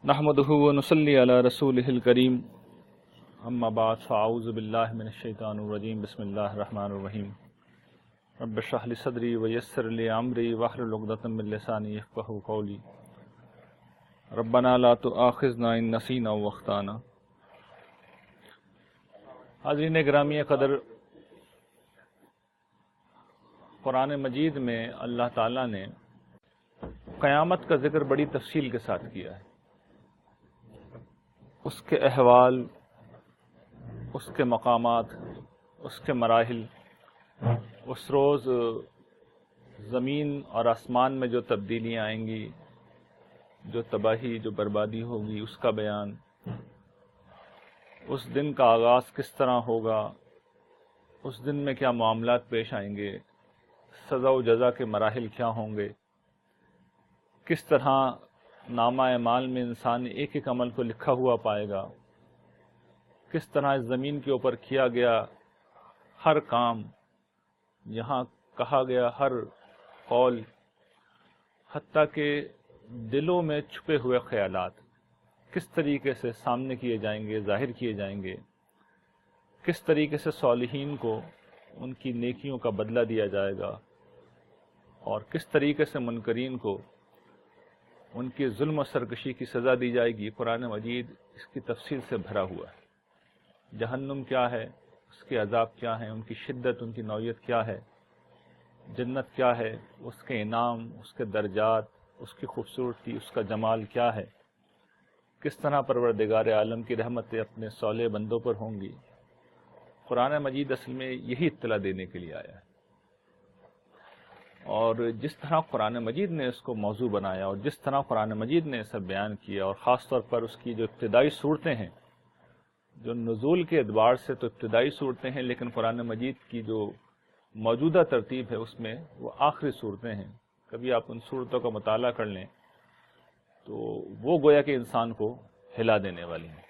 نحمدہ ونصلی علی رسولہ الکریم اما بعد فاعوذ باللہ من الشیطان الرجیم بسم اللہ الرحمن الرحیم رب اشرح لی صدری ویسر لی امری واحلل عقدۃ من لسانی یفقہوا قولی ربنا لا تؤاخذنا ان نسینا واخطانا۔ حاضرین گرامی قدر، قرآن مجید میں اللہ تعالیٰ نے قیامت کا ذکر بڑی تفصیل کے ساتھ کیا ہے، اس کے احوال، اس کے مقامات، اس کے مراحل، اس روز زمین اور آسمان میں جو تبدیلیاں آئیں گی، جو تباہی، جو بربادی ہوگی، اس کا بیان، اس دن کا آغاز کس طرح ہوگا، اس دن میں کیا معاملات پیش آئیں گے، سزا و جزا کے مراحل کیا ہوں گے، کس طرح نامہ اعمال میں انسان ایک ایک عمل کو لکھا ہوا پائے گا، کس طرح اس زمین کے اوپر کیا گیا ہر کام، یہاں کہا گیا ہر قول، حتیٰ کہ دلوں میں چھپے ہوئے خیالات کس طریقے سے سامنے کیے جائیں گے، ظاہر کیے جائیں گے، کس طریقے سے صالحین کو ان کی نیکیوں کا بدلہ دیا جائے گا، اور کس طریقے سے منکرین کو ان کی ظلم و سرکشی کی سزا دی جائے گی۔ قرآن مجید اس کی تفصیل سے بھرا ہوا ہے۔ جہنم کیا ہے، اس کے عذاب کیا ہیں، ان کی شدت، ان کی نوعیت کیا ہے، جنت کیا ہے، اس کے انعام، اس کے درجات، اس کی خوبصورتی، اس کا جمال کیا ہے، کس طرح پروردگار عالم کی رحمتیں اپنے صالح بندوں پر ہوں گی۔ قرآن مجید اصل میں یہی اطلاع دینے کے لیے آیا ہے، اور جس طرح قرآن مجید نے اس کو موضوع بنایا اور جس طرح قرآن مجید نے اسے بیان کیا، اور خاص طور پر اس کی جو ابتدائی صورتیں ہیں، جو نزول کے اعتبار سے تو ابتدائی صورتیں ہیں، لیکن قرآن مجید کی جو موجودہ ترتیب ہے اس میں وہ آخری صورتیں ہیں۔ کبھی آپ ان صورتوں کا مطالعہ کر لیں تو وہ گویا کہ انسان کو ہلا دینے والی ہیں۔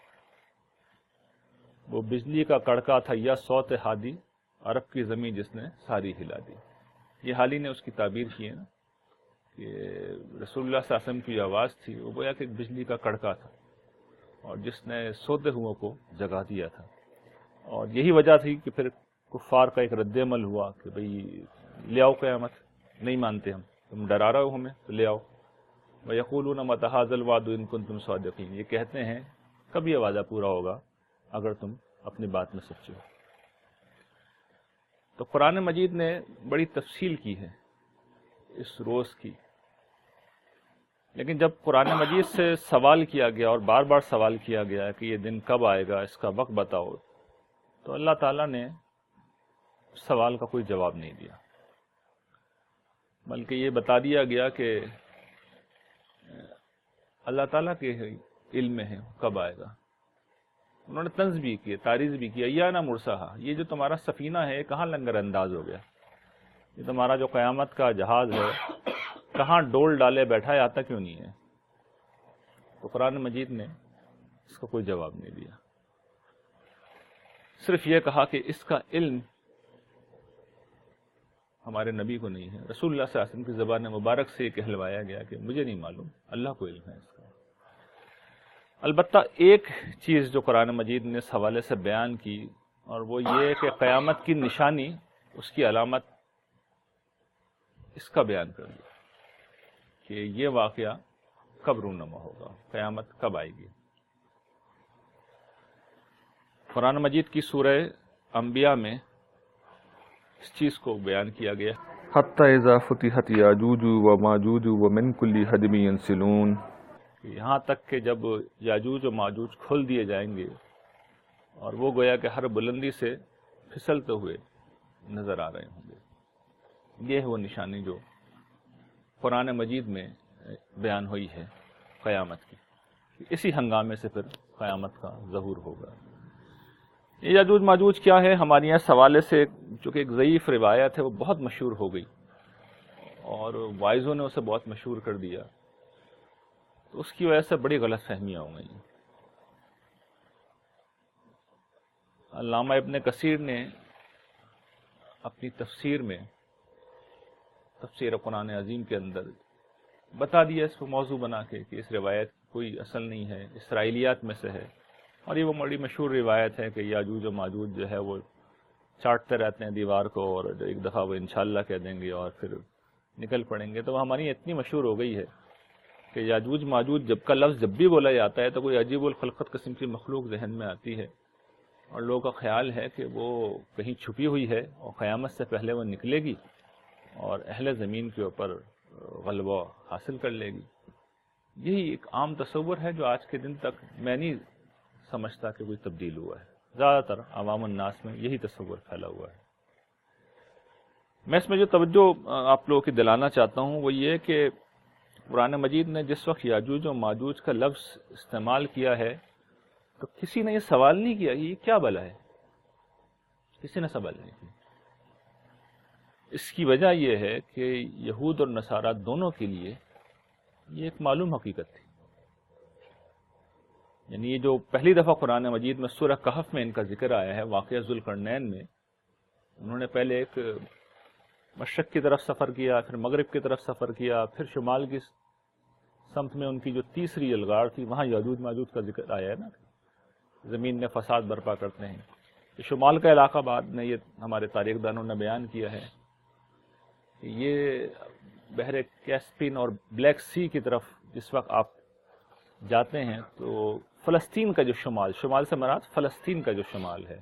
وہ بجلی کا کڑکا تھا یا صوت ہادی، عرب کی زمین جس نے ساری ہلا دی۔ یہ حالی نے اس کی تعبیر کی ہے نا، کہ رسول اللہ صلی اللہ علیہ وسلم کی جو آواز تھی وہ گویا کہ ایک بجلی کا کڑکا تھا، اور جس نے سوتے ہوئوں کو جگا دیا تھا۔ اور یہی وجہ تھی کہ پھر کفار کا ایک رد عمل ہوا کہ بھئی لے آؤ قیامت، نہیں مانتے ہم، تم ڈرا رہے ہو ہمیں تو لے آؤ۔ وَيَقُولُونَ مَتَىٰ هَٰذَا الْوَعْدُ إِن كُنتُمْ صَادِقِينَ، یہ کہتے ہیں کب یہ وعدہ پورا ہوگا اگر تم اپنی بات میں سچے ہو۔ تو قرآن مجید نے بڑی تفصیل کی ہے اس روز کی، لیکن جب قرآن مجید سے سوال کیا گیا اور بار بار سوال کیا گیا کہ یہ دن کب آئے گا، اس کا وقت بتاؤ، تو اللہ تعالیٰ نے سوال کا کوئی جواب نہیں دیا، بلکہ یہ بتا دیا گیا کہ اللہ تعالیٰ کے علم میں ہے کب آئے گا۔ انہوں نے طنز بھی کی، تعریض بھی کی، ایانا مرساہا، یہ جو تمہارا سفینہ ہے کہاں لنگر انداز ہو گیا، یہ تمہارا جو قیامت کا جہاز ہے کہاں ڈول ڈالے بیٹھا ہے، آتا کیوں نہیں ہے؟ تو قرآن مجید نے اس کا کوئی جواب نہیں دیا، صرف یہ کہا کہ اس کا علم ہمارے نبی کو نہیں ہے۔ رسول اللہ صلی اللہ علیہ وسلم کی زبان مبارک سے یہ کہلوایا گیا کہ مجھے نہیں معلوم، اللہ کو علم ہے اس کا۔ البتہ ایک چیز جو قرآن مجید نے اس حوالے سے بیان کی، اور وہ یہ کہ قیامت کی نشانی، اس کی علامت، اس کا بیان کر دیا کہ یہ واقعہ کب رونما ہوگا، قیامت کب آئے گی۔ قرآن مجید کی سورہ انبیاء میں اس چیز کو بیان کیا گیا، حتی اذا فتحت یاجوج و ماجوج ومن کل حدب ینسلون، یہاں تک کہ جب یاجوج و ماجوج کھول دیے جائیں گے اور وہ گویا کہ ہر بلندی سے پھسلتے ہوئے نظر آ رہے ہوں گے۔ یہ ہے وہ نشانی جو قرآن مجید میں بیان ہوئی ہے قیامت کی، اسی ہنگامے سے پھر قیامت کا ظہور ہوگا۔ یہ یاجوج ماجوج کیا ہے، ہمارے یہاں سوالے سے چونکہ ایک ضعیف روایت ہے وہ بہت مشہور ہو گئی، اور وائزوں نے اسے بہت مشہور کر دیا، تو اس کی وجہ سے بڑی غلط فہمیاں ہو گئی۔ علامہ ابن کثیر نے اپنی تفسیر میں، تفسیر قرآن عظیم کے اندر بتا دیا اس کو موضوع بنا کے کہ اس روایت کوئی اصل نہیں ہے، اسرائیلیات میں سے ہے، اور یہ وہ بڑی مشہور روایت ہے کہ یاجوج و ماجوج جو ہے وہ چاٹتے رہتے ہیں دیوار کو، اور ایک دفعہ وہ انشاءاللہ کہہ دیں گے اور پھر نکل پڑیں گے. تو ہماری اتنی مشہور ہو گئی ہے کہ یاجوج ماجوج جب کا لفظ جب بھی بولا جاتا ہے تو کوئی عجیب الخلقت قسم کی مخلوق ذہن میں آتی ہے، اور لوگوں کا خیال ہے کہ وہ کہیں چھپی ہوئی ہے اور قیامت سے پہلے وہ نکلے گی اور اہل زمین کے اوپر غلبہ حاصل کر لے گی. یہی ایک عام تصور ہے جو آج کے دن تک میں نہیں سمجھتا کہ کوئی تبدیل ہوا ہے. زیادہ تر عوام الناس میں یہی تصور پھیلا ہوا ہے. میں اس میں جو توجہ آپ لوگوں کی دلانا چاہتا ہوں وہ یہ کہ قرآن مجید نے جس وقت یاجوج و ماجوج کا لفظ استعمال کیا ہے تو کسی نے یہ سوال نہیں کیا یہ کیا بلا ہے، کسی نے سوال نہیں کیا. اس کی وجہ یہ ہے کہ یہود اور نصارہ دونوں کے لیے یہ ایک معلوم حقیقت تھی. یعنی یہ جو پہلی دفعہ قرآن مجید میں سورہ کہف میں ان کا ذکر آیا ہے، واقعہ ذوالقرنین میں، انہوں نے پہلے ایک مشرق کی طرف سفر کیا، پھر مغرب کی طرف سفر کیا، پھر شمال کی سمت میں ان کی جو تیسری یلغار تھی وہاں یاجوج ماجوج کا ذکر آیا ہے نا، زمین میں فساد برپا کرتے ہیں. شمال کا علاقہ بعد میں یہ ہمارے تاریخ دانوں نے بیان کیا ہے کہ یہ بحر کیسپین اور بلیک سی کی طرف جس وقت آپ جاتے ہیں تو فلسطین کا جو شمال سے مراد فلسطین کا جو شمال ہے،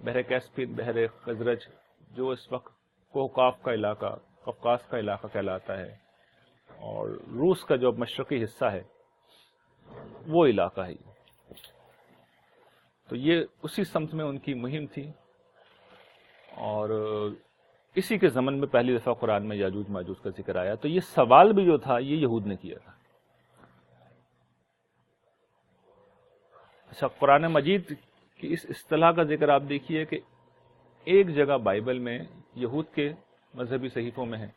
بحر کیسپین، بحر خزرج، جو اس وقت کوکاف کا علاقہ، قفقاز کا علاقہ کہلاتا ہے، اور روس کا جو مشرقی حصہ ہے وہ علاقہ ہے. تو یہ اسی سمت میں ان کی مہم تھی، اور اسی کے ضمن میں پہلی دفعہ قرآن میں یاجوج ماجوج کا ذکر آیا. تو یہ سوال بھی جو تھا یہ یہود نے کیا تھا. اچھا، قرآن مجید کی اس اصطلاح کا ذکر آپ دیکھیے کہ ایک جگہ بائبل میں یہود کے مذہبی صحیفوں میں ہے،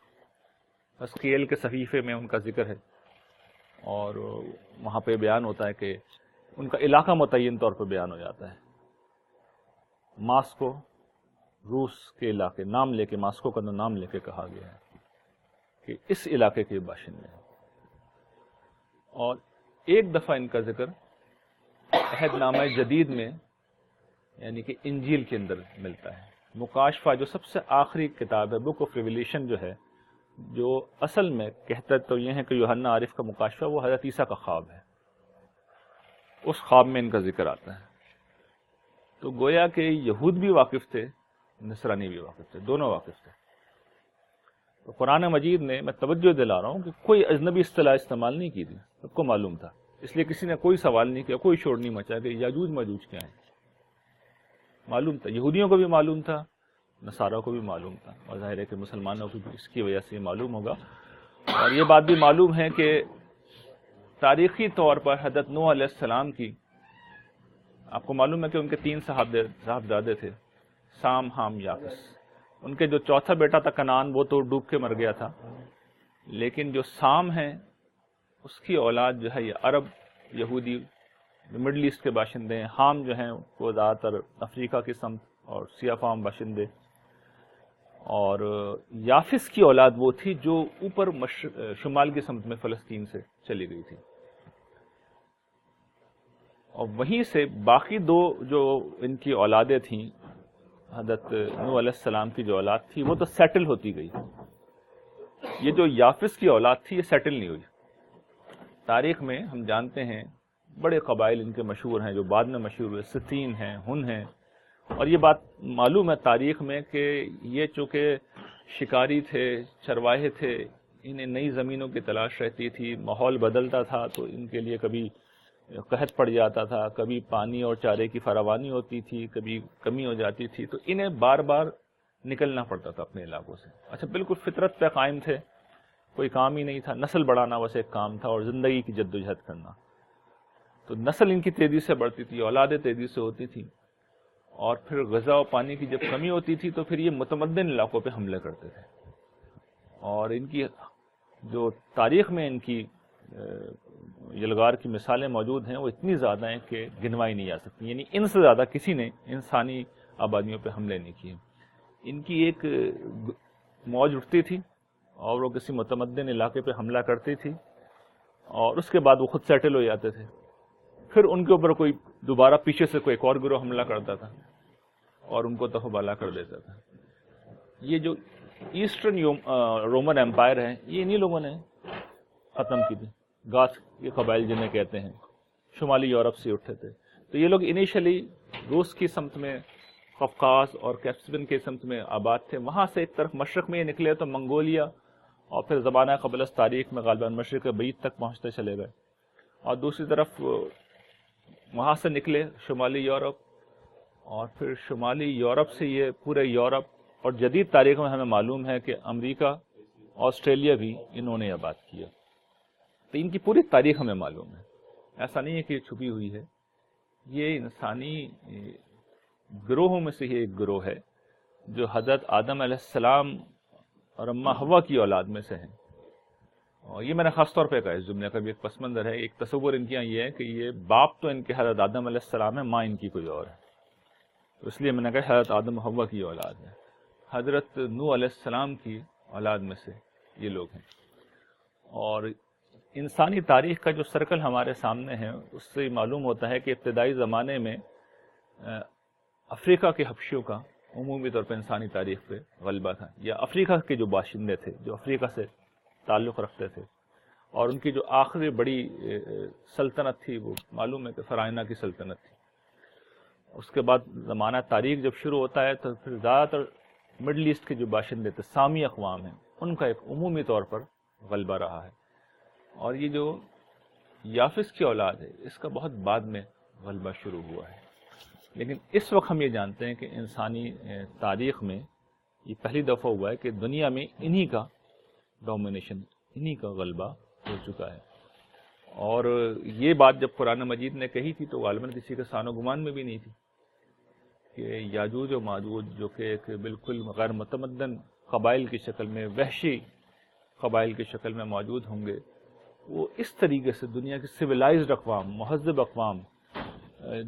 حزقیل کے صحیفے میں ان کا ذکر ہے، اور وہاں پہ بیان ہوتا ہے کہ ان کا علاقہ متعین طور پر بیان ہو جاتا ہے. ماسکو، روس کے علاقے نام لے کے، ماسکو کا نام لے کے کہا گیا ہے کہ اس علاقے کے باشندے ہیں. اور ایک دفعہ ان کا ذکر عہد نامہ جدید میں یعنی کہ انجیل کے اندر ملتا ہے. مکاشفہ جو سب سے آخری کتاب ہے، بک آف ریویلیشن جو ہے، جو اصل میں کہتا تو یہ ہے کہ یوحنا عارف کا مکاشفہ وہ حضرت عیسیٰ کا خواب ہے، اس خواب میں ان کا ذکر آتا ہے. تو گویا کہ یہود بھی واقف تھے، نصرانی بھی واقف تھے، دونوں واقف تھے. تو قرآن مجید نے، میں توجہ دلا رہا ہوں کہ کوئی اجنبی اصطلاح استعمال نہیں کی تھی، سب کو معلوم تھا. اس لیے کسی نے کوئی سوال نہیں کیا، کوئی شور نہیں مچا کہ یاجوج ماجوج کیا ہیں. معلوم تھا، یہودیوں کو بھی معلوم تھا، نصارہ کو بھی معلوم تھا، اور ظاہر ہے کہ مسلمانوں کو بھی اس کی وجہ سے معلوم ہوگا. اور یہ بات بھی معلوم ہے کہ تاریخی طور پر حضرت نوح علیہ السلام کی، آپ کو معلوم ہے کہ ان کے 3 صاحبزادے تھے، سام، حام، یافس. ان کے جو چوتھا بیٹا تھا کنعان وہ تو ڈوب کے مر گیا تھا، لیکن جو سام ہے اس کی اولاد جو ہے یہ عرب، یہودی، مڈل ایسٹ کے باشندے ہیں. حام جو ہیں وہ زیادہ تر افریقہ کی سمت اور سیاہ فام باشندے. اور یافس کی اولاد وہ تھی جو اوپر شمال کی سمت میں فلسطین سے چلی گئی تھی. اور وہیں سے باقی 2 جو ان کی اولادیں تھیں، حضرت نوح علیہ السلام کی جو اولاد تھی وہ تو سیٹل ہوتی گئی. یہ جو یافس کی اولاد تھی یہ سیٹل نہیں ہوئی. تاریخ میں ہم جانتے ہیں بڑے قبائل ان کے مشہور ہیں جو بعد میں مشہور ہوئے، ستین ہیں، ہن ہیں. اور یہ بات معلوم ہے تاریخ میں کہ یہ چونکہ شکاری تھے، چرواہے تھے، انہیں نئی زمینوں کی تلاش رہتی تھی، ماحول بدلتا تھا تو ان کے لیے کبھی قحط پڑ جاتا تھا، کبھی پانی اور چارے کی فراوانی ہوتی تھی، کبھی کمی ہو جاتی تھی، تو انہیں بار بار نکلنا پڑتا تھا اپنے علاقوں سے. اچھا، بالکل فطرت پہ قائم تھے، کوئی کام ہی نہیں تھا، نسل بڑھانا بس ایک کام تھا اور زندگی کی جد و جہد کرنا. تو نسل ان کی تیزی سے بڑھتی تھی، اولادیں تیزی سے ہوتی تھیں، اور پھر غذا و پانی کی جب کمی ہوتی تھی تو پھر یہ متمدن علاقوں پہ حملے کرتے تھے. اور ان کی جو تاریخ میں ان کی یلغار کی مثالیں موجود ہیں وہ اتنی زیادہ ہیں کہ گنوائی نہیں جا سکتی. یعنی ان سے زیادہ کسی نے انسانی آبادیوں پہ حملے نہیں کیے. ان کی ایک موج اٹھتی تھی اور وہ کسی متمدن علاقے پہ حملہ کرتی تھی اور اس کے بعد وہ خود سیٹل ہو جاتے تھے، پھر ان کے اوپر کوئی دوبارہ پیچھے سے کوئی ایک اور گروہ حملہ کرتا تھا اور ان کو تہو بالا کر دیتا تھا۔ یہ جو ایسٹرن رومن امپائر ہے یہ انہی لوگوں نے ختم کی تھی، گاس کے قبائل جنہیں کہتے ہیں، شمالی یورپ سے اٹھے تھے۔ تو یہ لوگ انیشلی روس کی سمت میں، قفقاز اور کیسپین کی سمت میں آباد تھے، وہاں سے ایک طرف مشرق میں یہ نکلے تو منگولیا اور پھر زمانہ قبل از تاریخ میں غالباً مشرق بعید تک پہنچتے چلے گئے، اور دوسری طرف وہاں سے نکلے شمالی یورپ، اور پھر شمالی یورپ سے یہ پورے یورپ، اور جدید تاریخ میں ہمیں معلوم ہے کہ امریکہ، آسٹریلیا بھی انہوں نے آباد کیا۔ تو ان کی پوری تاریخ ہمیں معلوم ہے، ایسا نہیں ہے کہ یہ چھپی ہوئی ہے، یہ انسانی گروہوں میں سے ہی ایک گروہ ہے جو حضرت آدم علیہ السلام اور اماں حوا کی اولاد میں سے ہیں۔ اور یہ میں نے خاص طور پہ کہا اس جملے کا بھی ایک پس منظر ہے، ایک تصور ان کے یہاں یہ ہے کہ یہ باپ تو ان کے حضرت آدم علیہ السلام ہے، ماں ان کی کوئی اور ہے، تو اس لیے میں نے کہا حضرت آدم حوا کی اولاد ہے۔ حضرت نوح علیہ السلام کی اولاد میں سے یہ لوگ ہیں۔ اور انسانی تاریخ کا جو سرکل ہمارے سامنے ہے اس سے معلوم ہوتا ہے کہ ابتدائی زمانے میں افریقہ کے حبشیوں کا عمومی طور پر انسانی تاریخ پہ غلبہ تھا، یا افریقہ کے جو باشندے تھے جو افریقہ سے تعلق رکھتے تھے، اور ان کی جو آخری بڑی سلطنت تھی وہ معلوم ہے کہ فرعونہ کی سلطنت تھی۔ اس کے بعد زمانہ تاریخ جب شروع ہوتا ہے تو پھر زیادہ تر مڈل ایسٹ کے جو باشندے تھے، سامی اقوام ہیں، ان کا ایک عمومی طور پر غلبہ رہا ہے۔ اور یہ جو یافس کی اولاد ہے اس کا بہت بعد میں غلبہ شروع ہوا ہے، لیکن اس وقت ہم یہ جانتے ہیں کہ انسانی تاریخ میں یہ پہلی دفعہ ہوا ہے کہ دنیا میں انہی کا ڈومینیشن، انہی کا غلبہ ہو چکا ہے۔ اور یہ بات جب قرآن مجید نے کہی تھی تو غالباً کسی کے سان و گمان میں بھی نہیں تھی کہ یاجوج و ماجوج جو کہ ایک بالکل غیر متمدن قبائل کی شکل میں، وحشی قبائل کی شکل میں موجود ہوں گے، وہ اس طریقے سے دنیا کی سویلائزڈ اقوام، مہذب اقوام،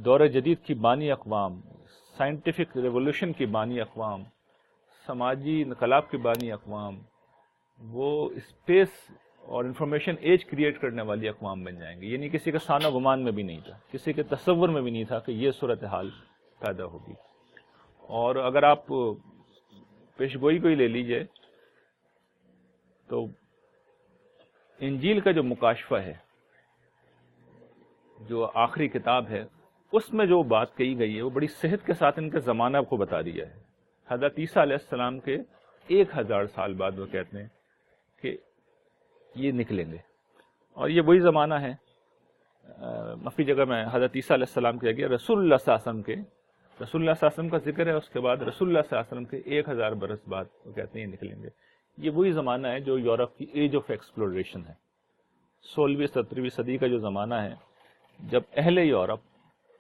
دور جدید کی بانی اقوام، سائنٹیفک ریولوشن کی بانی اقوام، سماجی انقلاب کی بانی اقوام، وہ اسپیس اور انفارمیشن ایج کریٹ کرنے والی اقوام بن جائیں گے۔ یعنی کسی کے سان و گمان میں بھی نہیں تھا، کسی کے تصور میں بھی نہیں تھا کہ یہ صورتحال پیدا ہوگی۔ اور اگر آپ پیشگوئی کو ہی لے لیجئے تو انجیل کا جو مکاشفہ ہے، جو آخری کتاب ہے، اس میں جو بات کہی گئی ہے وہ بڑی صحت کے ساتھ ان کے زمانہ کو بتا دیا ہے۔ حضرت عیسیٰ علیہ السلام کے 1000 سال بعد وہ کہتے ہیں کہ یہ نکلیں گے، اور یہ وہی زمانہ ہے۔ مفی جگہ میں حضرت عیسیٰ علیہ السلام کہا گیا، رسول اللہ صلی اللہ علیہ وسلم کے، رسول اللہ صلی اللہ علیہ وسلم کا ذکر ہے، اس کے بعد رسول اللہ صلی اللہ علیہ وسلم کے 1000 برس بعد وہ کہتے ہیں یہ نکلیں گے۔ یہ وہی زمانہ ہے جو یورپ کی ایج آف ایکسپلوریشن ہے، 16ویں 17ویں صدی کا جو زمانہ ہے، جب اہل یورپ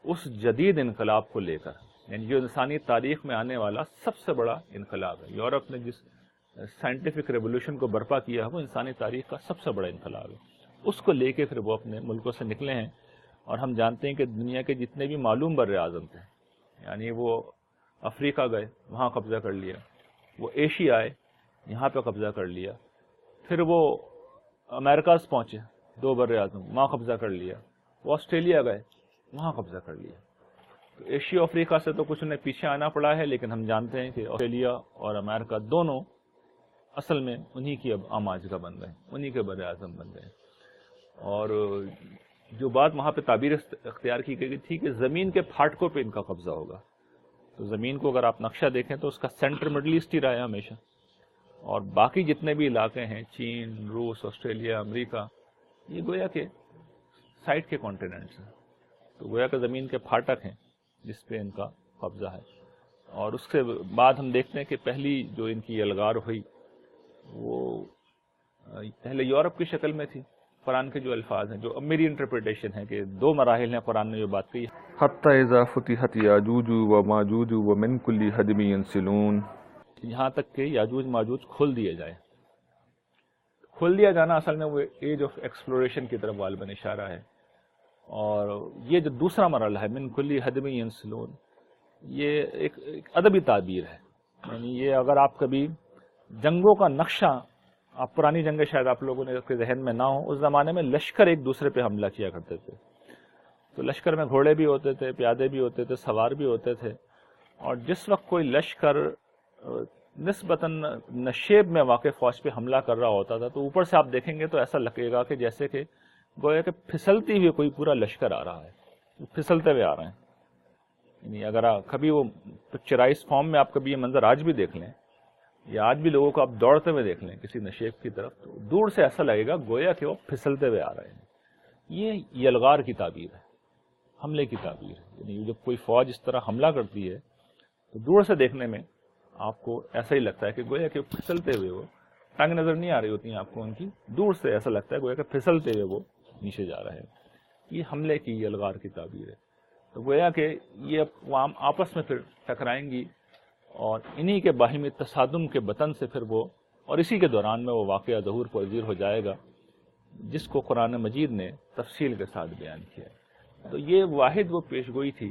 اس جدید انقلاب کو لے کر، یعنی جو انسانی تاریخ میں آنے والا سب سے بڑا انقلاب ہے، یورپ نے جس سائنٹیفک ریولوشن کو برپا کیا ہے وہ انسانی تاریخ کا سب سے بڑا انقلاب ہے، اس کو لے کے پھر وہ اپنے ملکوں سے نکلے ہیں۔ اور ہم جانتے ہیں کہ دنیا کے جتنے بھی معلوم بر اعظم تھے، یعنی وہ افریقہ گئے، وہاں قبضہ کر لیا، وہ ایشیا آئے، یہاں پہ قبضہ کر لیا، پھر وہ امریکاز پہنچے، 2 بر اعظم، وہاں قبضہ کر لیا، وہ آسٹریلیا گئے، وہاں قبضہ کر لیا۔ تو ایشیا افریقہ سے تو کچھ انہیں پیچھے آنا پڑا ہے، لیکن ہم جانتے ہیں کہ آسٹریلیا اور امریکہ دونوں اصل میں انہی کی اب آماج کا بن گئے، انہی کے بر اعظم بن گئے۔ اور جو بات وہاں پہ تعبیر اختیار کی گئی تھی کہ زمین کے پھاٹکوں پہ ان کا قبضہ ہوگا، تو زمین کو اگر آپ نقشہ دیکھیں تو اس کا سینٹر مڈل ایسٹ ہی رہا ہے ہمیشہ، اور باقی جتنے بھی علاقے ہیں، چین، روس، آسٹریلیا، امریکہ، یہ گویا کہ سائڈ کے کانٹیننٹس ہیں، تو گویا کہ زمین کے پھاٹک ہیں جس پہ ان کا قبضہ ہے۔ اور اس کے بعد ہم دیکھتے ہیں کہ پہلی جو ان کی الغار ہوئی وہ پہلے یورپ کی شکل میں تھی۔ قرآن کے جو الفاظ ہیں، جو اب میری انٹرپریٹیشن ہے کہ 2 مراحل ہیں قرآن نے جو بات کہی، حتی اذا فتحت یاجوج و ماجوج ومن کل حدب ینسلون، یہاں تک کہ یاجوج ماجوج کھول دیے جائیں۔ کھول دیا جانا اصل میں وہ ایج آف ایکسپلوریشن کی طرف غالباً اشارہ ہے۔ اور یہ جو دوسرا مرحلہ ہے من کل حدب ینسلون، یہ ایک ادبی تعبیر ہے، یعنی یہ اگر آپ کبھی جنگوں کا نقشہ آپ پرانی جنگیں شاید آپ لوگوں نے کے ذہن میں نہ ہو، اس زمانے میں لشکر ایک دوسرے پہ حملہ کیا کرتے تھے. تو لشکر میں گھوڑے بھی ہوتے تھے، پیادے بھی ہوتے تھے، سوار بھی ہوتے تھے، اور جس وقت کوئی لشکر نسبتاً نشیب میں واقع فوج پہ حملہ کر رہا ہوتا تھا تو اوپر سے آپ دیکھیں گے تو ایسا لگے گا کہ جیسے کہ گویا کہ پھسلتی ہوئی کوئی پورا لشکر آ رہا ہے، پھسلتے ہوئے آ رہے ہیں. یعنی اگر کبھی وہ پکچرائز فارم میں آپ کبھی یہ منظر آج بھی دیکھ لیں، یا آج بھی لوگوں کو آپ دوڑتے ہوئے دیکھ لیں کسی نشیب کی طرف، تو دور سے ایسا لگے گا گویا کہ وہ پھسلتے ہوئے آ رہے ہیں. یہ یلغار کی تعبیر ہے، حملے کی تعبیر ہے. یعنی جب کوئی فوج اس طرح حملہ کرتی ہے تو دور سے دیکھنے میں آپ کو ایسا ہی لگتا ہے کہ گویا کہ پھسلتے ہوئے، وہ ٹانگیں نظر نہیں آ رہی ہوتی ہیں آپ کو ان کی، دور سے ایسا لگتا ہے گویا کہ پھسلتے ہوئے وہ نیچے جا رہے ہیں. یہ حملے کی یلغار کی تعبیر ہے. تو گویا کہ یہ اقوام آپس میں پھر ٹکرائیں گی، اور انہی کے باہمی تصادم کے بطن سے پھر وہ، اور اسی کے دوران میں وہ واقعہ ظہور پذیر ہو جائے گا جس کو قرآن مجید نے تفصیل کے ساتھ بیان کیا ہے. تو یہ واحد وہ پیشگوئی تھی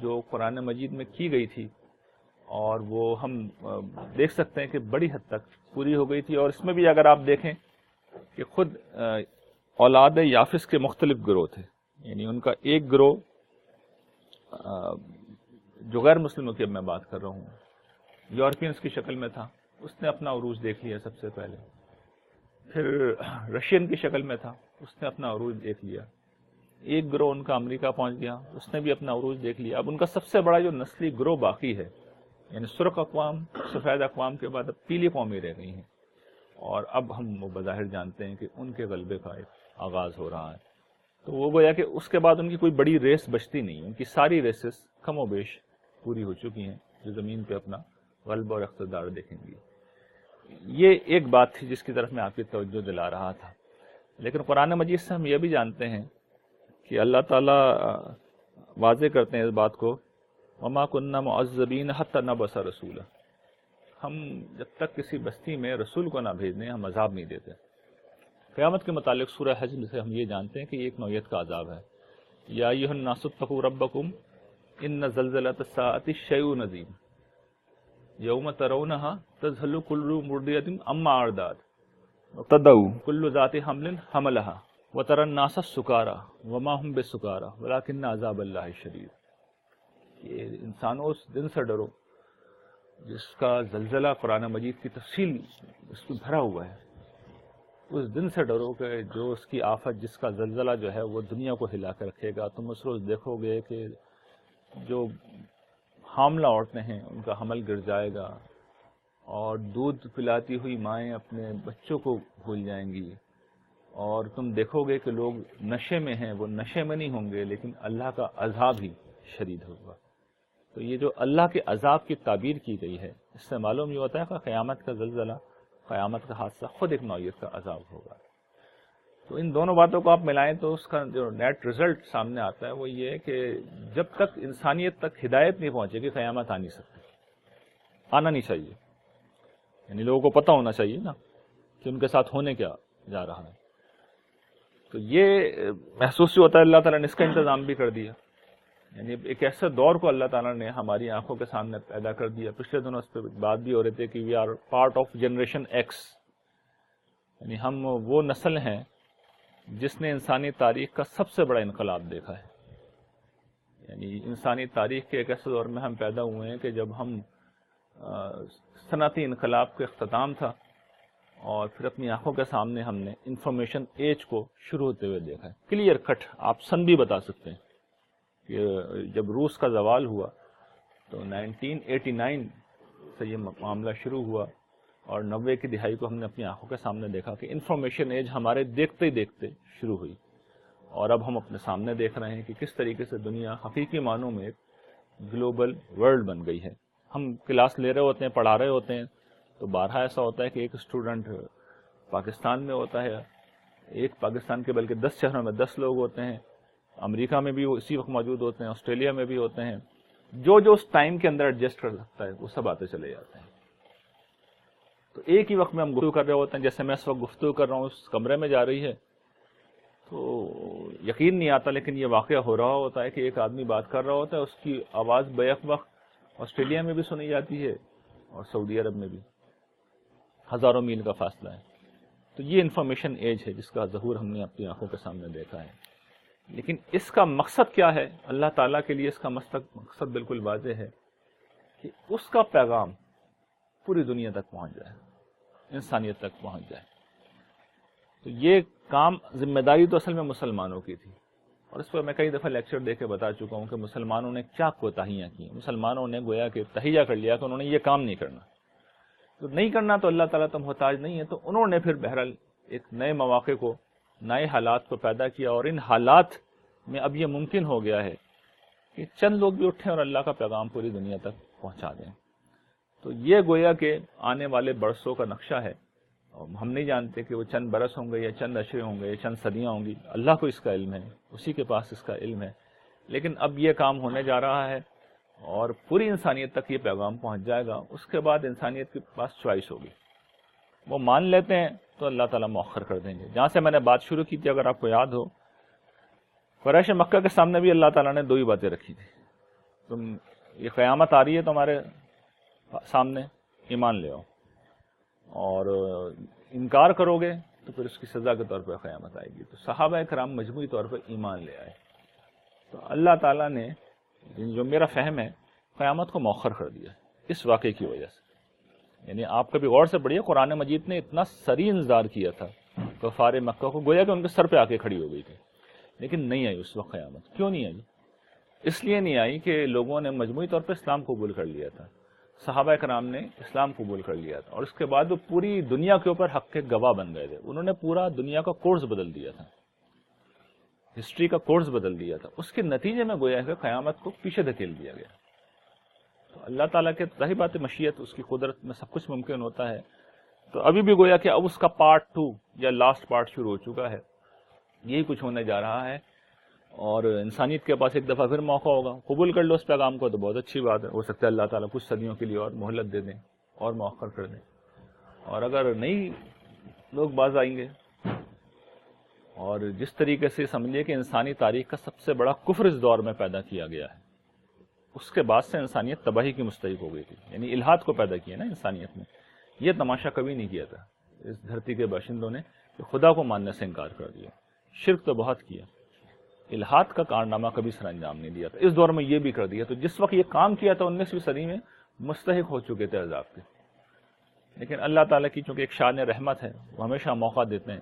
جو قرآن مجید میں کی گئی تھی، اور وہ ہم دیکھ سکتے ہیں کہ بڑی حد تک پوری ہو گئی تھی. اور اس میں بھی اگر آپ دیکھیں کہ خود اولاد یافس کے مختلف گروہ تھے. یعنی ان کا ایک گروہ جو غیر مسلموں کی اب میں بات کر رہا ہوں، یورپینس کی شکل میں تھا، اس نے اپنا عروج دیکھ لیا سب سے پہلے. پھر رشین کی شکل میں تھا، اس نے اپنا عروج دیکھ لیا. ایک گروہ ان کا امریکہ پہنچ گیا، اس نے بھی اپنا عروج دیکھ لیا. اب ان کا سب سے بڑا جو نسلی گروہ باقی ہے، یعنی سرخ اقوام، سفید اقوام کے بعد اب پیلی قومیں رہ گئی ہیں، اور اب ہم وہ بظاہر جانتے ہیں کہ ان کے غلبے کا ایک آغاز ہو رہا ہے. تو وہ گویا کہ اس کے بعد ان کی کوئی بڑی ریس بچتی نہیں، ان کی ساری ریسز کم و بیش پوری ہو چکی ہیں جو زمین پہ اپنا غلبہ اور اقتدار دیکھیں گی. یہ ایک بات تھی جس کی طرف میں آپ کی توجہ دلا رہا تھا. لیکن قرآن مجید سے ہم یہ بھی جانتے ہیں کہ اللہ تعالیٰ واضح کرتے ہیں اس بات کو، وَمَا كُنَّا مُعَذِّبِينَ حَتَّى نَبْعَثَ رَسُولًا، ہم جب تک کسی بستی میں رسول کو نہ بھیج دیں ہم عذاب نہیں دیتے. قیامت کے متعلق سورہ حج سے ہم یہ جانتے ہیں کہ یہ ایک نوعیت کا عذاب ہے. یا ایھا الناس اتقوا ربکم ان زلزلۃ الساعۃ شیء عظیم یوم ترونها تذہل کل مرضعۃ عما ارضعت تدعو کل ذات حمل حملها وترى الناس سکارى وما هم بسکارى ولكن عذاب اللہ شدید. یہ انسانوں اس دن سے ڈرو جس کا زلزلہ قرآن مجید کی تفصیل اس میں بھرا ہوا ہے. اس دن سے ڈرو کہ جو اس کی آفت، جس کا زلزلہ جو ہے وہ دنیا کو ہلا کے رکھے گا. تم اس روز دیکھو گے کہ جو حاملہ عورتیں ہیں ان کا حمل گر جائے گا، اور دودھ پلاتی ہوئی مائیں اپنے بچوں کو بھول جائیں گی، اور تم دیکھو گے کہ لوگ نشے میں ہیں، وہ نشے میں نہیں ہوں گے لیکن اللہ کا عذاب ہی شدید ہوگا. تو یہ جو اللہ کے عذاب کی تعبیر کی گئی ہے، اس سے معلوم یہ ہوتا ہے کہ قیامت کا زلزلہ، قیامت کا حادثہ خود ایک نوعیت کا عذاب ہوگا. تو ان دونوں باتوں کو آپ ملائیں تو اس کا جو نیٹ رزلٹ سامنے آتا ہے وہ یہ ہے کہ جب تک انسانیت تک ہدایت نہیں پہنچے گی قیامت آ نہیں سکتی، آنا نہیں چاہیے. یعنی لوگوں کو پتہ ہونا چاہیے نا کہ ان کے ساتھ ہونے کیا جا رہا ہے. تو یہ محسوس ہوتا ہے اللہ تعالیٰ نے اس کا انتظام بھی کر دیا. یعنی ایک ایسے دور کو اللہ تعالیٰ نے ہماری آنکھوں کے سامنے پیدا کر دیا. پچھلے دنوں اس پہ بات بھی ہو رہے تھے کہ we are part of generation X, یعنی ہم وہ نسل ہیں جس نے انسانی تاریخ کا سب سے بڑا انقلاب دیکھا ہے. یعنی انسانی تاریخ کے ایک ایسے دور میں ہم پیدا ہوئے ہیں کہ جب ہم صنعتی انقلاب کا اختتام تھا، اور پھر اپنی آنکھوں کے سامنے ہم نے انفارمیشن ایج کو شروع ہوتے ہوئے دیکھا ہے. کلیئر کٹ آپ سن بھی بتا سکتے ہیں کہ جب روس کا زوال ہوا تو 1989 سے یہ معاملہ شروع ہوا، اور 90 کی دہائی کو ہم نے اپنی آنکھوں کے سامنے دیکھا کہ انفارمیشن ایج ہمارے دیکھتے ہی دیکھتے شروع ہوئی. اور اب ہم اپنے سامنے دیکھ رہے ہیں کہ کس طریقے سے دنیا حقیقی معنوں میں ایک گلوبل ورلڈ بن گئی ہے. ہم کلاس لے رہے ہوتے ہیں، پڑھا رہے ہوتے ہیں، تو بارہا ایسا ہوتا ہے کہ ایک اسٹوڈنٹ پاکستان میں ہوتا ہے، ایک پاکستان کے بلکہ 10 شہروں میں 10 لوگ ہوتے ہیں، امریکہ میں بھی وہ اسی وقت موجود ہوتے ہیں، آسٹریلیا میں بھی ہوتے ہیں. جو اس ٹائم کے اندر ایڈجسٹ کر سکتا ہے وہ سب آتے چلے جاتے ہیں. تو ایک ہی وقت میں ہم گفتگو کر رہے ہوتے ہیں، جیسے میں اس وقت گفتگو کر رہا ہوں، اس کمرے میں جا رہی ہے تو یقین نہیں آتا، لیکن یہ واقعہ ہو رہا ہوتا ہے کہ ایک آدمی بات کر رہا ہوتا ہے، اس کی آواز بیک وقت آسٹریلیا میں بھی سنی جاتی ہے اور سعودی عرب میں بھی. ہزاروں میل کا فاصلہ ہے. تو یہ انفارمیشن ایج ہے جس کا ظہور ہم نے اپنی آنکھوں کے سامنے دیکھا ہے. لیکن اس کا مقصد کیا ہے؟ اللہ تعالیٰ کے لیے اس کا مقصد بالکل واضح ہے کہ اس کا پیغام پوری دنیا تک پہنچ جائے، انسانیت تک پہنچ جائے. تو یہ کام ذمہ داری تو اصل میں مسلمانوں کی تھی، اور اس پر میں کئی دفعہ لیکچر دے کے بتا چکا ہوں کہ مسلمانوں نے کیا کوتاہیاں کی. مسلمانوں نے گویا کہ تہیہ کر لیا کہ انہوں نے یہ کام نہیں کرنا. تو نہیں کرنا تو اللہ تعالیٰ تو محتاج نہیں ہے، تو انہوں نے پھر بہرحال ایک نئے مواقع کو، نئے حالات کو پیدا کیا، اور ان حالات میں اب یہ ممکن ہو گیا ہے کہ چند لوگ بھی اٹھیں اور اللہ کا پیغام پوری دنیا تک پہنچا دیں. تو یہ گویا کہ آنے والے برسوں کا نقشہ ہے. ہم نہیں جانتے کہ وہ چند برس ہوں گے یا چند عشرے ہوں گے یا چند صدیاں ہوں گی، اللہ کو اس کا علم ہے، اسی کے پاس اس کا علم ہے. لیکن اب یہ کام ہونے جا رہا ہے اور پوری انسانیت تک یہ پیغام پہنچ جائے گا. اس کے بعد انسانیت کے پاس چوائس ہوگی، وہ مان لیتے ہیں تو اللہ تعالیٰ مؤخر کر دیں گے. جہاں سے میں نے بات شروع کی تھی، اگر آپ کو یاد ہو، قریش مکہ کے سامنے بھی اللہ تعالیٰ نے دو ہی باتیں رکھی تھی. تم یہ قیامت آ رہی ہے تمہارے سامنے، ایمان لے آؤ، اور انکار کرو گے تو پھر اس کی سزا کے طور پر قیامت آئے گی. تو صحابہ کرام مجموعی طور پر ایمان لے آئے. تو اللہ تعالیٰ نے، جو میرا فہم ہے، قیامت کو مؤخر کر دیا اس واقعے کی وجہ سے. یعنی آپ کبھی غور سے پڑھیے، قرآن مجید نے اتنا سریع انذار کیا تھا کفار مکہ کو، گویا کہ ان کے سر پہ آ کے کھڑی ہو گئی تھی، لیکن نہیں آئی اس وقت قیامت. کیوں نہیں آئی؟ اس لیے نہیں آئی کہ لوگوں نے مجموعی طور پر اسلام قبول کر لیا تھا، صحابہ کرام نے اسلام قبول کر لیا تھا، اور اس کے بعد وہ پوری دنیا کے اوپر حق کے گواہ بن گئے تھے. انہوں نے پورا دنیا کا کورس بدل دیا تھا، ہسٹری کا کورس بدل دیا تھا. اس کے نتیجے میں گویا کہ قیامت کو پیچھے دھکیل دیا گیا. تو اللہ تعالیٰ کے ظاہر بات مشیت، اس کی قدرت میں سب کچھ ممکن ہوتا ہے. تو ابھی بھی گویا کہ اب اس کا پارٹ 2 یا لاسٹ پارٹ شروع ہو چکا ہے. یہی کچھ ہونے جا رہا ہے، اور انسانیت کے پاس ایک دفعہ پھر موقع ہوگا. قبول کر لو اس پیغام کو تو بہت اچھی بات ہے، ہو سکتا ہے اللہ تعالیٰ کچھ صدیوں کے لیے اور مہلت دے دیں اور مؤخر کر دیں. اور اگر نہیں لوگ باز آئیں گے، اور جس طریقے سے سمجھیے کہ انسانی تاریخ کا سب سے بڑا کفر اس دور میں پیدا کیا گیا ہے، اس کے بعد سے انسانیت تباہی کی مستحق ہو گئی تھی. یعنی الحاد کو پیدا کیا نا انسانیت میں. یہ تماشا کبھی نہیں کیا تھا اس دھرتی کے باشندوں نے کہ خدا کو ماننے سے انکار کر دیا. شرک تو بہت کیا، الحاد کا کارنامہ کبھی سر انجام نہیں دیا تھا. اس دور میں یہ بھی کر دیا. تو جس وقت یہ کام کیا تھا 19ویں صدی میں مستحق ہو چکے تھے عذاب کے. لیکن اللہ تعالیٰ کی چونکہ ایک شان رحمت ہے، وہ ہمیشہ موقع دیتے ہیں.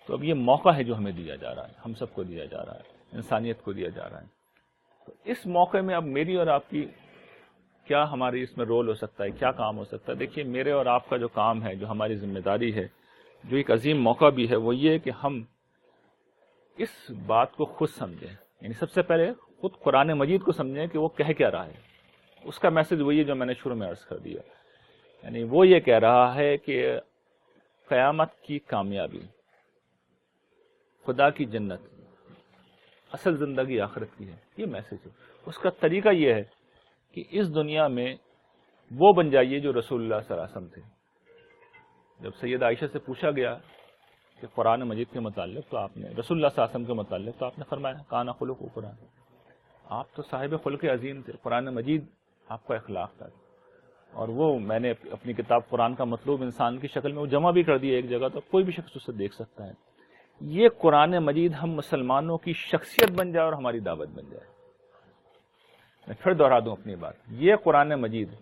تو اب یہ موقع ہے جو ہمیں دیا جا رہا ہے، ہم سب کو دیا جا رہا ہے، انسانیت کو دیا جا رہا ہے. تو اس موقع میں اب میری اور آپ کی کیا، ہماری اس میں رول ہو سکتا ہے، کیا کام ہو سکتا ہے؟ دیکھیے، میرے اور آپ کا جو کام ہے، جو ہماری ذمہ داری ہے، جو ایک عظیم موقع بھی ہے، وہ یہ کہ ہم اس بات کو خود سمجھیں. یعنی سب سے پہلے خود قرآن مجید کو سمجھیں کہ وہ کہہ کیا رہا ہے. اس کا میسج وہی ہے جو میں نے شروع میں عرض کر دیا. یعنی وہ یہ کہہ رہا ہے کہ قیامت کی کامیابی، خدا کی جنت، اصل زندگی آخرت کی ہے. یہ میسج ہے. اس کا طریقہ یہ ہے کہ اس دنیا میں وہ بن جائیے جو رسول اللہ صلی اللہ علیہ وسلم تھے. جب سید عائشہ سے پوچھا گیا کہ قرآن مجید کے متعلق، تو آپ نے رسول اللہ صلی اللہ علیہ وسلم کے متعلق تو آپ نے فرمایا کانا خلق و قرآن. آپ تو صاحب خلق عظیم تھے، قرآن مجید آپ کا اخلاق تھا. اور وہ میں نے اپنی کتاب قرآن کا مطلوب انسان کی شکل میں وہ جمع بھی کر دیا ایک جگہ، تو کوئی بھی شخص اسے دیکھ سکتا ہے. یہ قرآن مجید ہم مسلمانوں کی شخصیت بن جائے اور ہماری دعوت بن جائے. میں پھر دہرا دوں اپنی بات، یہ قرآن مجید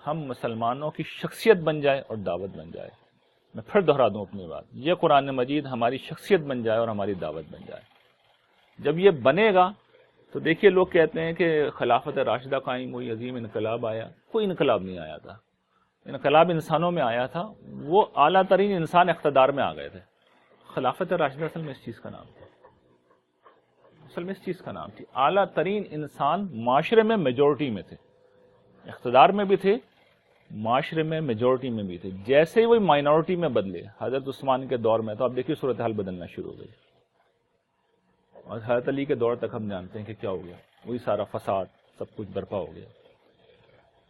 ہم مسلمانوں کی شخصیت بن جائے اور دعوت بن جائے. میں پھر دہرا دوں اپنی بات، یہ قرآن مجید ہماری شخصیت بن جائے اور ہماری دعوت بن جائے. جب یہ بنے گا تو دیکھیے، لوگ کہتے ہیں کہ خلافت راشدہ قائم ہوئی، عظیم انقلاب آیا. کوئی انقلاب نہیں آیا تھا. انقلاب انسانوں میں آیا تھا. وہ اعلیٰ ترین انسان اقتدار میں آ گئے تھے. خلافت راشدہ اصل میں اس چیز کا نام تھا. اصل میں اس چیز کا نام تھی. اعلیٰ ترین انسان معاشرے میں میجورٹی میں تھے، اقتدار میں بھی تھے، معاشرے میں میجورٹی میں بھی تھے. جیسے ہی وہ مائنورٹی میں بدلے حضرت عثمان کے دور میں، تو آپ دیکھیے صورتحال بدلنا شروع ہو گئی. اور حضرت علی کے دور تک ہم جانتے ہیں کہ کیا ہو گیا، وہی سارا فساد، سب کچھ برپا ہو گیا.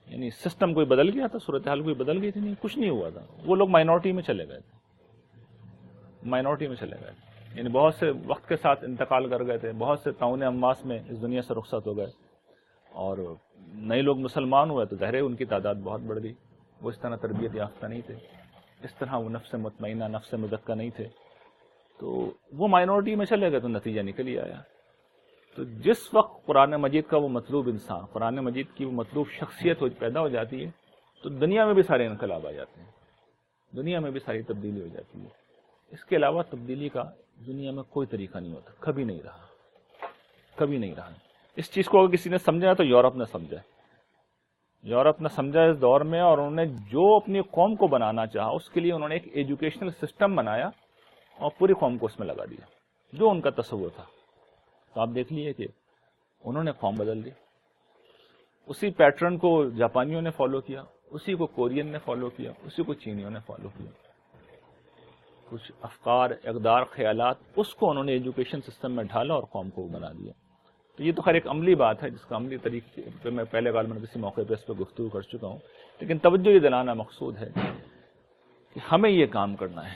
یعنی سسٹم کوئی بدل گیا تھا، صورتحال کوئی بدل گئی تھی؟ نہیں، کچھ نہیں ہوا تھا. وہ لوگ مائنورٹی میں چلے گئے تھے، مائنورٹی میں چلے گئے. یعنی بہت سے وقت کے ساتھ انتقال کر گئے تھے، بہت سے طاعون امواس میں اس دنیا سے رخصت ہو گئے. اور نئے لوگ مسلمان ہوئے تو ظاہر ہے ان کی تعداد بہت بڑھ گئی. وہ اس طرح تربیت یافتہ نہیں تھے. اس طرح وہ نفس مطمئنہ نفس مزکہ نہیں تھے، تو وہ مائنورٹی میں چلے گئے تو نتیجہ نکل ہی آیا۔ تو جس وقت قرآن مجید کا وہ مطلوب انسان، قرآن مجید کی وہ مطلوب شخصیت پیدا ہو جاتی ہے تو دنیا میں بھی سارے انقلاب آ جاتے ہیں، دنیا میں بھی ساری تبدیلی ہو جاتی ہے۔ اس کے علاوہ تبدیلی کا دنیا میں کوئی طریقہ نہیں ہوتا، کبھی نہیں رہا، کبھی نہیں رہا۔ اس چیز کو اگر کسی نے سمجھا تو یورپ نے سمجھا، یورپ نے سمجھا اس دور میں، اور انہوں نے جو اپنی قوم کو بنانا چاہا اس کے لیے انہوں نے ایک ایجوکیشنل سسٹم بنایا اور پوری قوم کو اس میں لگا دیا جو ان کا تصور تھا۔ تو آپ دیکھ لیے کہ انہوں نے قوم بدل دی، اسی پیٹرن کو جاپانیوں نے فالو کیا، اسی کو کورین نے فالو کیا، اسی کو چینیوں نے فالو کیا۔ کچھ افکار، اقدار، خیالات، اس کو انہوں نے ایجوکیشن سسٹم میں ڈھالا اور قوم کو بنا دیا۔ تو یہ تو خیر ایک عملی بات ہے جس کا عملی طریقے پہ میں پہلے غالباً کسی موقع پہ اس پہ گفتگو کر چکا ہوں، لیکن توجہ یہ دلانا مقصود ہے کہ ہمیں یہ کام کرنا ہے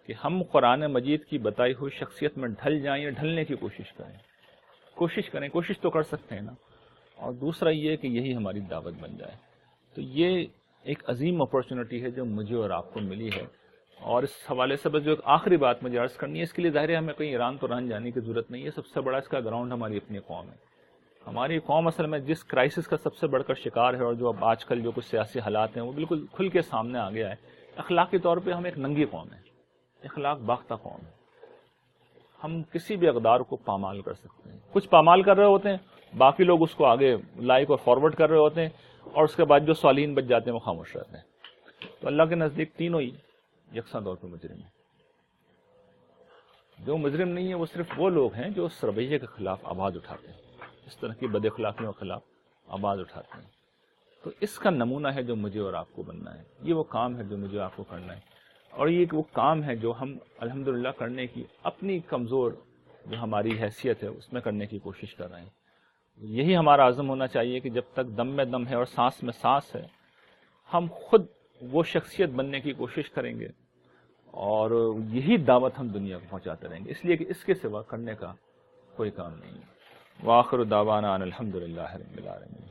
کہ ہم قرآن مجید کی بتائی ہوئی شخصیت میں ڈھل جائیں یا ڈھلنے کی کوشش کریں، کوشش تو کر سکتے ہیں نا، اور دوسرا یہ کہ یہی ہماری دعوت بن جائے۔ تو یہ ایک عظیم اپرچونٹی ہے جو مجھے اور آپ کو ملی ہے، اور اس حوالے سے بس جو ایک آخری بات مجھے عرض کرنی ہے، اس کے لیے ظاہر ہے ہمیں کہیں ایران تو جانے کی ضرورت نہیں ہے، سب سے بڑا اس کا گراؤنڈ ہماری اپنی قوم ہے۔ ہماری قوم اصل میں جس کرائسس کا سب سے بڑھ کر شکار ہے، اور جو اب آج کل جو کچھ سیاسی حالات ہیں وہ بالکل کھل کے سامنے آ گیا ہے، اخلاقی طور پہ ہم ایک ننگی قوم ہیں، اخلاق باختہ قوم ہے۔ ہم کسی بھی اقدار کو پامال کر سکتے ہیں، کچھ پامال کر رہے ہوتے ہیں، باقی لوگ اس کو آگے لائک اور فارورڈ کر رہے ہوتے ہیں، اور اس کے بعد جو سوالین بچ جاتے ہیں وہ خاموش رہتے ہیں۔ تو اللہ کے نزدیک تینوں ہی یکساں طور پہ مجرم ہیں۔ جو مجرم نہیں ہے وہ صرف وہ لوگ ہیں جو اس رویے کے خلاف آواز اٹھاتے ہیں، اس طرح کی بد اخلاقیوں کے خلاف آواز اٹھاتے ہیں۔ تو اس کا نمونہ ہے جو مجھے اور آپ کو بننا ہے، یہ وہ کام ہے جو مجھے آپ کو کرنا ہے، اور یہ وہ کام ہے جو ہم الحمدللہ کرنے کی اپنی کمزور جو ہماری حیثیت ہے اس میں کرنے کی کوشش کر رہے ہیں۔ یہی ہمارا عزم ہونا چاہیے کہ جب تک دم میں دم ہے اور سانس میں سانس ہے، ہم خود وہ شخصیت بننے کی کوشش کریں گے، اور یہی دعوت ہم دنیا کو پہنچاتے رہیں گے، اس لیے کہ اس کے سوا کرنے کا کوئی کام نہیں ہے۔ وآخر دعوانا ان الحمدللہ رب العالمین۔